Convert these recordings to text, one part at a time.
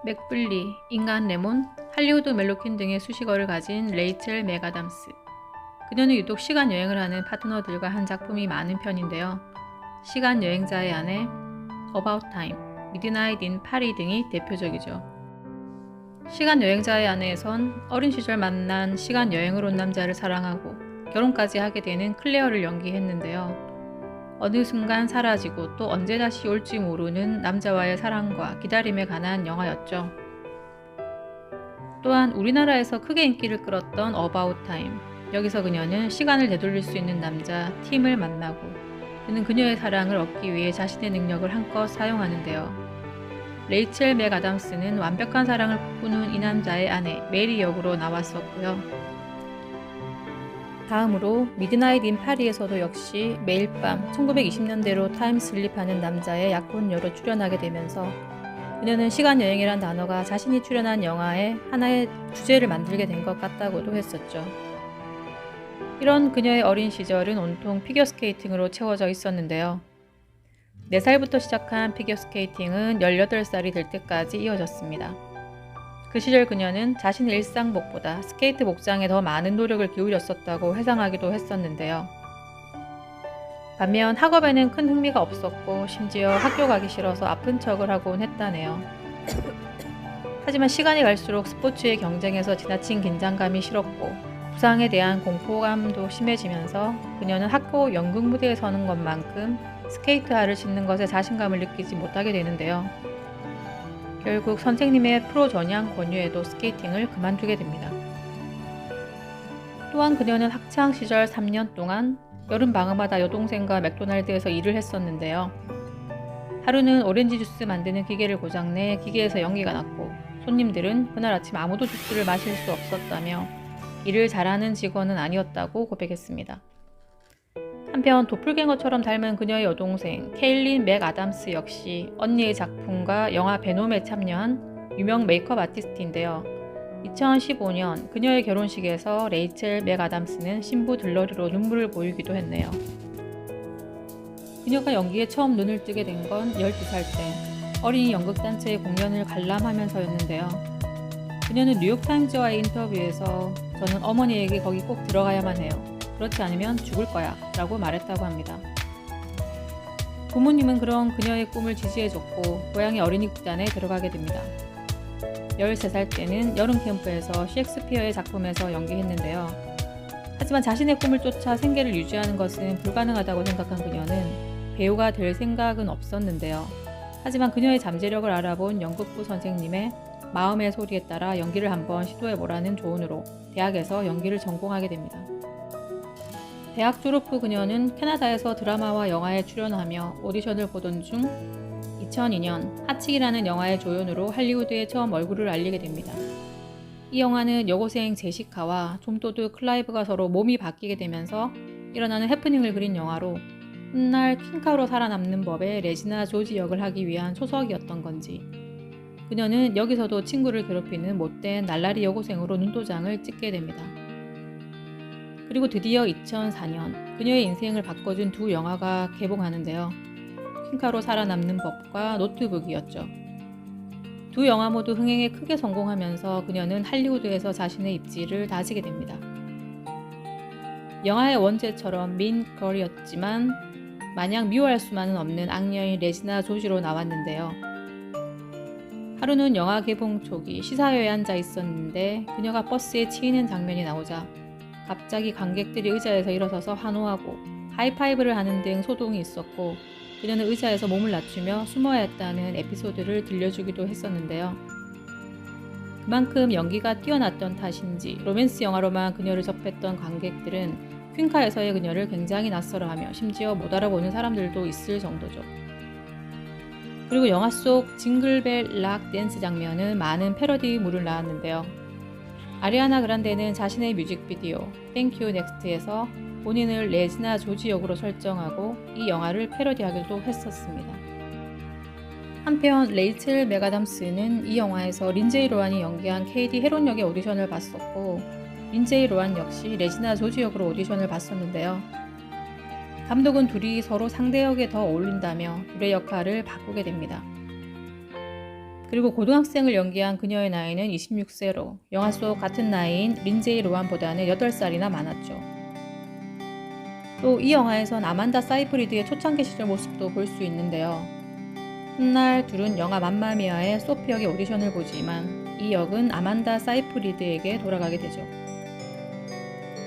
맥블리, 인간 레몬, 할리우드 멜로퀸 등의 수식어를 가진 레이첼 맥아담스. 그녀는 유독 시간 여행을 하는 파트너들과 한 작품이 많은 편인데요. 시간 여행자의 아내, About Time, 미드나잇 인 파리 등이 대표적이죠. 시간 여행자의 아내에선 어린 시절 만난 시간 여행을 온 남자를 사랑하고 결혼까지 하게 되는 클레어를 연기했는데요. 어느 순간 사라지고 또 언제 다시 올지 모르는 남자와의 사랑과 기다림에 관한 영화였죠. 또한 우리나라에서 크게 인기를 끌었던 About Time. 여기서 그녀는 시간을 되돌릴 수 있는 남자 팀을 만나고 그는 그녀의 사랑을 얻기 위해 자신의 능력을 한껏 사용하는데요. 레이첼 맥아담스는 완벽한 사랑을 꿈꾸는 이 남자의 아내 메리 역으로 나왔었고요. 다음으로 미드나잇 인 파리에서도 역시 매일 밤 1920년대로 타임슬립하는 남자의 약혼녀로 출연하게 되면서 그녀는 시간여행이란 단어가 자신이 출연한 영화의 하나의 주제를 만들게 된 것 같다고도 했었죠. 이런 그녀의 어린 시절은 온통 피겨스케이팅으로 채워져 있었는데요. 4살부터 시작한 피겨스케이팅은 18살이 될 때까지 이어졌습니다. 그 시절 그녀는 자신의 일상복보다 스케이트 복장에 더 많은 노력을 기울였었다고 회상하기도 했었는데요. 반면 학업에는 큰 흥미가 없었고 심지어 학교 가기 싫어서 아픈 척을 하곤 했다네요. 하지만 시간이 갈수록 스포츠의 경쟁에서 지나친 긴장감이 싫었고 부상에 대한 공포감도 심해지면서 그녀는 학교 연극 무대에 서는 것만큼 스케이트화를 신는 것에 자신감을 느끼지 못하게 되는데요. 결국 선생님의 프로 전향 권유에도 스케이팅을 그만두게 됩니다. 또한 그녀는 학창 시절 3년 동안 여름 방학마다 여동생과 맥도날드에서 일을 했었는데요. 하루는 오렌지 주스 만드는 기계를 고장내 기계에서 연기가 났고 손님들은 그날 아침 아무도 주스를 마실 수 없었다며 일을 잘하는 직원은 아니었다고 고백했습니다. 한편 도플갱어처럼 닮은 그녀의 여동생 케일린 맥아담스 역시 언니의 작품과 영화 베놈에 참여한 유명 메이크업 아티스트인데요. 2015년 그녀의 결혼식에서 레이첼 맥아담스는 신부 들러리로 눈물을 보이기도 했네요. 그녀가 연기에 처음 눈을 뜨게 된 건 12살 때 어린이 연극단체의 공연을 관람하면서였는데요. 그녀는 뉴욕타임즈와의 인터뷰에서 저는 어머니에게 거기 꼭 들어가야만 해요. 그렇지 않으면 죽을 거야 라고 말했다고 합니다. 부모님은 그런 그녀의 꿈을 지지해줬고 고향의 어린이 극단에 들어가게 됩니다. 13살 때는 여름 캠프에서 셰익스피어의 작품에서 연기했는데요. 하지만 자신의 꿈을 쫓아 생계를 유지하는 것은 불가능하다고 생각한 그녀는 배우가 될 생각은 없었는데요. 하지만 그녀의 잠재력을 알아본 연극부 선생님의 마음의 소리에 따라 연기를 한번 시도해보라는 조언으로 대학에서 연기를 전공하게 됩니다. 대학 졸업 후 그녀는 캐나다에서 드라마와 영화에 출연하며 오디션을 보던 중 2002년 하칙이라는 영화의 조연으로 할리우드에 처음 얼굴을 알리게 됩니다. 이 영화는 여고생 제시카와 좀도드 클라이브가 서로 몸이 바뀌게 되면서 일어나는 해프닝을 그린 영화로 훗날 퀸카로 살아남는 법에 레지나 조지 역을 하기 위한 초석이었던 건지 그녀는 여기서도 친구를 괴롭히는 못된 날라리 여고생으로 눈도장을 찍게 됩니다. 그리고 드디어 2004년 그녀의 인생을 바꿔준 두 영화가 개봉하는데요. 퀸카로 살아남는 법과 노트북이었죠. 두 영화 모두 흥행에 크게 성공하면서 그녀는 할리우드에서 자신의 입지를 다지게 됩니다. 영화의 원제처럼 민걸이었지만 마냥 미워할 수만은 없는 악녀인 레지나 조지로 나왔는데요. 하루는 영화 개봉 초기 시사회에 앉아 있었는데 그녀가 버스에 치이는 장면이 나오자 갑자기 관객들이 의자에서 일어서서 환호하고 하이파이브를 하는 등 소동이 있었고 그녀는 의자에서 몸을 낮추며 숨어야 했다는 에피소드를 들려주기도 했었는데요. 그만큼 연기가 뛰어났던 탓인지 로맨스 영화로만 그녀를 접했던 관객들은 퀸카에서의 그녀를 굉장히 낯설어하며 심지어 못 알아보는 사람들도 있을 정도죠. 그리고 영화 속 징글벨 락 댄스 장면은 많은 패러디물을 낳았는데요. 아리아나 그란데는 자신의 뮤직비디오 Thank You Next에서 본인을 레지나 조지 역으로 설정하고 이 영화를 패러디하기도 했었습니다. 한편 레이첼 맥아담스는 이 영화에서 린제이 로안이 연기한 KD 헤론 역의 오디션을 봤었고 린제이 로안 역시 레지나 조지 역으로 오디션을 봤었는데요. 감독은 둘이 서로 상대 역에 더 어울린다며 둘의 역할을 바꾸게 됩니다. 그리고 고등학생을 연기한 그녀의 나이는 26세로 영화 속 같은 나이인 린제이 로한보다는 8살이나 많았죠. 또 이 영화에선 아만다 사이프리드의 초창기 시절 모습도 볼 수 있는데요. 훗날 둘은 영화 맘마미아의 소피 역의 오디션을 보지만 이 역은 아만다 사이프리드에게 돌아가게 되죠.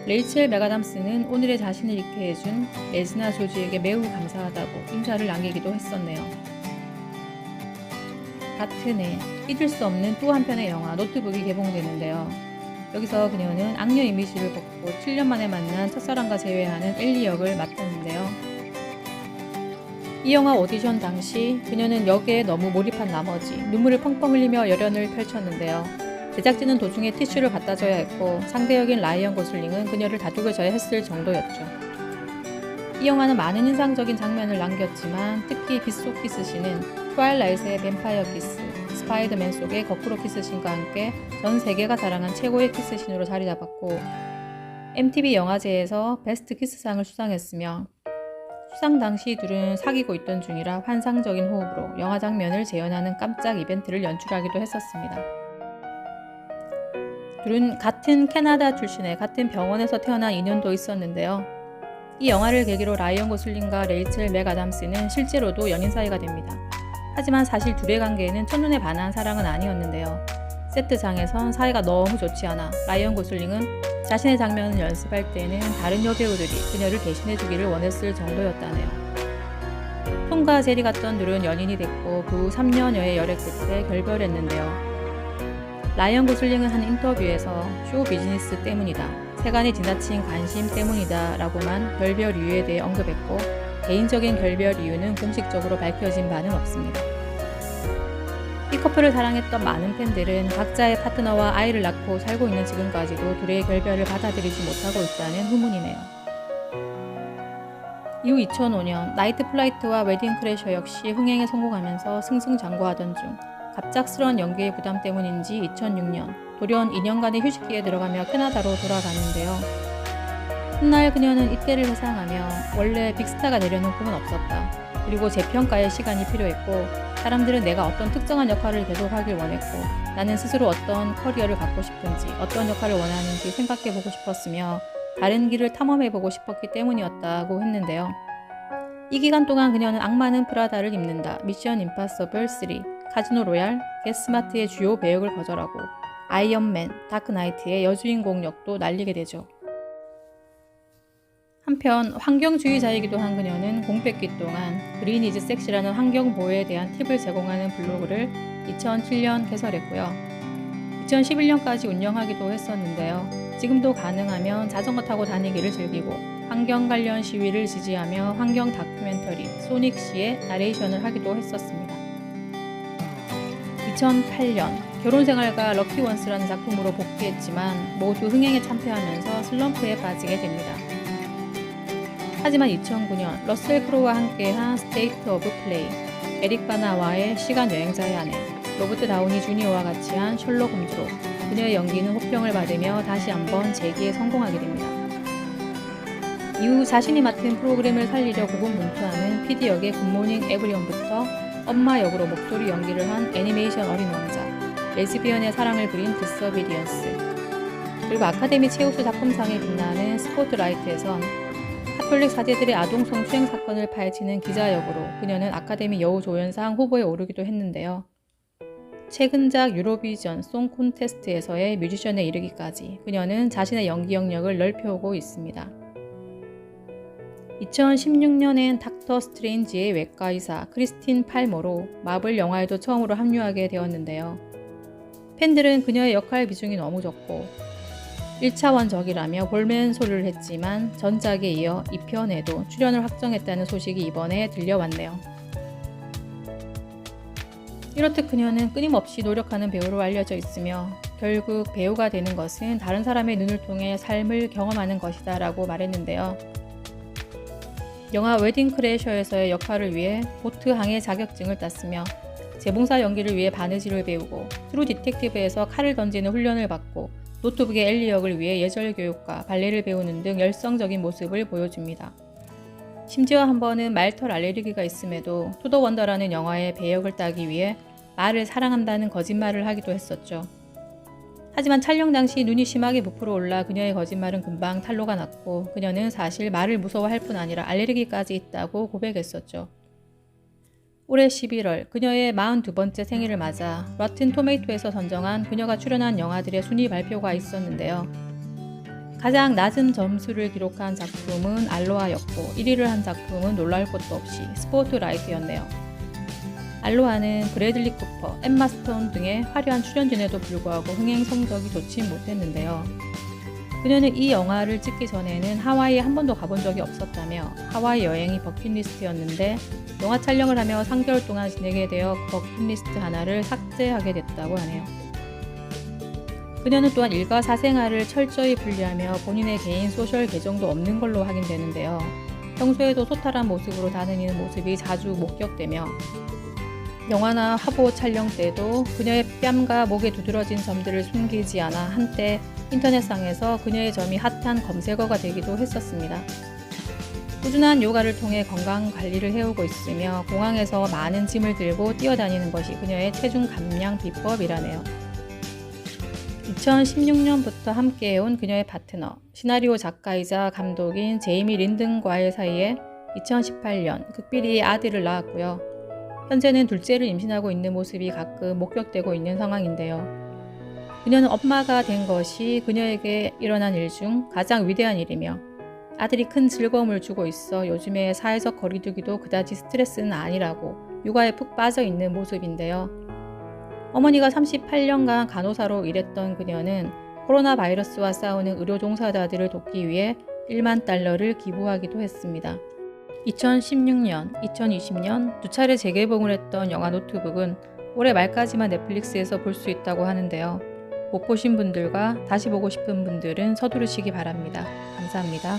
레이첼 맥아담스는 오늘의 자신을 잃게 해준 레지나 조지에게 매우 감사하다고 인사를 남기기도 했었네요. 같은 해 잊을 수 없는 또 한편의 영화 노트북이 개봉되는데요. 여기서 그녀는 악녀 이미지를 벗고 7년 만에 만난 첫사랑과 재회하는 엘리 역을 맡았는데요. 이 영화 오디션 당시 그녀는 역에 너무 몰입한 나머지 눈물을 펑펑 흘리며 열연을 펼쳤는데요. 제작진은 도중에 티슈를 갖다 줘야 했고 상대 역인 라이언 고슬링은 그녀를 다독여줘야 했을 정도였죠. 이 영화는 많은 인상적인 장면을 남겼지만 특히 빛속 키스신은 트와일라이트의 뱀파이어 키스, 스파이더맨 속의 거꾸로 키스신과 함께 전 세계가 자랑한 최고의 키스신으로 자리 잡았고 MTV 영화제에서 베스트 키스상을 수상했으며 수상 당시 둘은 사귀고 있던 중이라 환상적인 호흡으로 영화 장면을 재현하는 깜짝 이벤트를 연출하기도 했었습니다. 둘은 같은 캐나다 출신의 같은 병원에서 태어난 인연도 있었는데요. 이 영화를 계기로 라이언 고슬링과 레이첼 맥아담스는 실제로도 연인 사이가 됩니다. 하지만 사실 둘의 관계에는 첫눈에 반한 사랑은 아니었는데요. 세트장에선 사이가 너무 좋지 않아 라이언 고슬링은 자신의 장면을 연습할 때는 다른 여배우들이 그녀를 대신해주기를 원했을 정도였다네요. 톰과 제리 같던 둘은 연인이 됐고 그 후 3년여의 열애 끝에 결별했는데요. 라이언 고슬링은 한 인터뷰에서 쇼 비즈니스 때문이다, 세간에 지나친 관심 때문이다 라고만 결별 이유에 대해 언급했고 개인적인 결별 이유는 공식적으로 밝혀진 바는 없습니다. 이 커플을 사랑했던 많은 팬들은 각자의 파트너와 아이를 낳고 살고 있는 지금까지도 둘의 결별을 받아들이지 못하고 있다는 후문이네요. 이후 2005년 나이트 플라이트와 웨딩 크래셔 역시 흥행에 성공하면서 승승장구하던 중 갑작스러운 연기의 부담 때문인지 2006년 돌연 2년간의 휴식기에 들어가며 캐나다로 돌아가는데요. 훗날 그녀는 이때를 회상하며 원래 빅스타가 되려는 꿈은 없었다. 그리고 재평가의 시간이 필요했고 사람들은 내가 어떤 특정한 역할을 계속하길 원했고 나는 스스로 어떤 커리어를 갖고 싶은지 어떤 역할을 원하는지 생각해보고 싶었으며 다른 길을 탐험해보고 싶었기 때문이었다고 했는데요. 이 기간 동안 그녀는 악마는 프라다를 입는다, 미션 임파서블 3, 카지노 로얄, 겟스마트의 주요 배역을 거절하고 아이언맨, 다크나이트의 여주인공 역도 날리게 되죠. 한편 환경주의자이기도 한 그녀는 공백기 동안 그린 이즈 섹시라는 환경 보호에 대한 팁을 제공하는 블로그를 2007년 개설했고요. 2011년까지 운영하기도 했었는데요. 지금도 가능하면 자전거 타고 다니기를 즐기고 환경 관련 시위를 지지하며 환경 다큐멘터리 소닉시의 나레이션을 하기도 했었습니다. 2008년 결혼생활과 럭키원스라는 작품으로 복귀했지만 모두 흥행에 참패하면서 슬럼프에 빠지게 됩니다. 하지만 2009년 러셀 크로우와 함께한 스테이트 오브 플레이, 에릭 바나와의 시간 여행자의 아내, 로버트 다우니 주니어와 같이 한 셜록 홈즈로 그녀의 연기는 호평을 받으며 다시 한번 재기에 성공하게 됩니다. 이후 자신이 맡은 프로그램을 살리려 고군분투하는 PD 역의 굿모닝 에브리온부터 엄마 역으로 목소리 연기를 한 애니메이션 어린 왕자, 레즈비언의 사랑을 그린 디서비디언스, 그리고 아카데미 최우수 작품상에 빛나는 스포트라이트에선 카톨릭 사제들의 아동 성추행 사건을 파헤치는 기자 역으로 그녀는 아카데미 여우조연상 후보에 오르기도 했는데요. 최근작 유로비전 송 콘테스트에서의 뮤지션에 이르기까지 그녀는 자신의 연기 영역을 넓혀오고 있습니다. 2016년엔 닥터 스트레인지의 외과의사 크리스틴 팔머로 마블 영화에도 처음으로 합류하게 되었는데요. 팬들은 그녀의 역할 비중이 너무 적고 1차원적이라며 볼멘소리를 했지만 전작에 이어 2편에도 출연을 확정했다는 소식이 이번에 들려왔네요. 이렇듯 그녀는 끊임없이 노력하는 배우로 알려져 있으며 결국 배우가 되는 것은 다른 사람의 눈을 통해 삶을 경험하는 것이다 라고 말했는데요. 영화 웨딩 크래셔에서의 역할을 위해 보트 항해 자격증을 땄으며 재봉사 연기를 위해 바느질을 배우고 트루 디텍티브에서 칼을 던지는 훈련을 받고 노트북의 엘리 역을 위해 예절 교육과 발레를 배우는 등 열성적인 모습을 보여줍니다. 심지어 한 번은 말털 알레르기가 있음에도 투 더 원더라는 영화의 배역을 따기 위해 말을 사랑한다는 거짓말을 하기도 했었죠. 하지만 촬영 당시 눈이 심하게 부풀어 올라 그녀의 거짓말은 금방 탄로가 났고 그녀는 사실 말을 무서워할 뿐 아니라 알레르기까지 있다고 고백했었죠. 올해 11월 그녀의 42번째 생일을 맞아 로튼 토메이토에서 선정한 그녀가 출연한 영화들의 순위 발표가 있었는데요. 가장 낮은 점수를 기록한 작품은 알로하였고 1위를 한 작품은 놀라울 것도 없이 스포트라이트였네요. 알로하는 브래들리 쿠퍼, 엠마 스톤 등의 화려한 출연진에도 불구하고 흥행 성적이 좋지 못했는데요. 그녀는 이 영화를 찍기 전에는 하와이에 한 번도 가본 적이 없었다며 하와이 여행이 버킷리스트였는데 영화 촬영을 하며 3개월 동안 지내게 되어 버킷리스트 하나를 삭제하게 됐다고 하네요. 그녀는 또한 일과 사생활을 철저히 분리하며 본인의 개인 소셜 계정도 없는 걸로 확인되는데요. 평소에도 소탈한 모습으로 다니는 모습이 자주 목격되며 영화나 화보 촬영 때도 그녀의 뺨과 목에 두드러진 점들을 숨기지 않아 한때 인터넷상에서 그녀의 점이 핫한 검색어가 되기도 했었습니다. 꾸준한 요가를 통해 건강 관리를 해오고 있으며 공항에서 많은 짐을 들고 뛰어다니는 것이 그녀의 체중 감량 비법이라네요. 2016년부터 함께해온 그녀의 파트너, 시나리오 작가이자 감독인 제이미 린든과의 사이에 2018년 극비리의 아들을 낳았고요. 현재는 둘째를 임신하고 있는 모습이 가끔 목격되고 있는 상황인데요. 그녀는 엄마가 된 것이 그녀에게 일어난 일 중 가장 위대한 일이며 아들이 큰 즐거움을 주고 있어 요즘에 사회적 거리두기도 그다지 스트레스는 아니라고 육아에 푹 빠져 있는 모습인데요. 어머니가 38년간 간호사로 일했던 그녀는 코로나 바이러스와 싸우는 의료 종사자들을 돕기 위해 1만 달러를 기부하기도 했습니다. 2016년, 2020년 두 차례 재개봉을 했던 영화 노트북은 올해 말까지만 넷플릭스에서 볼 수 있다고 하는데요. 못 보신 분들과 다시 보고 싶은 분들은 서두르시기 바랍니다. 감사합니다.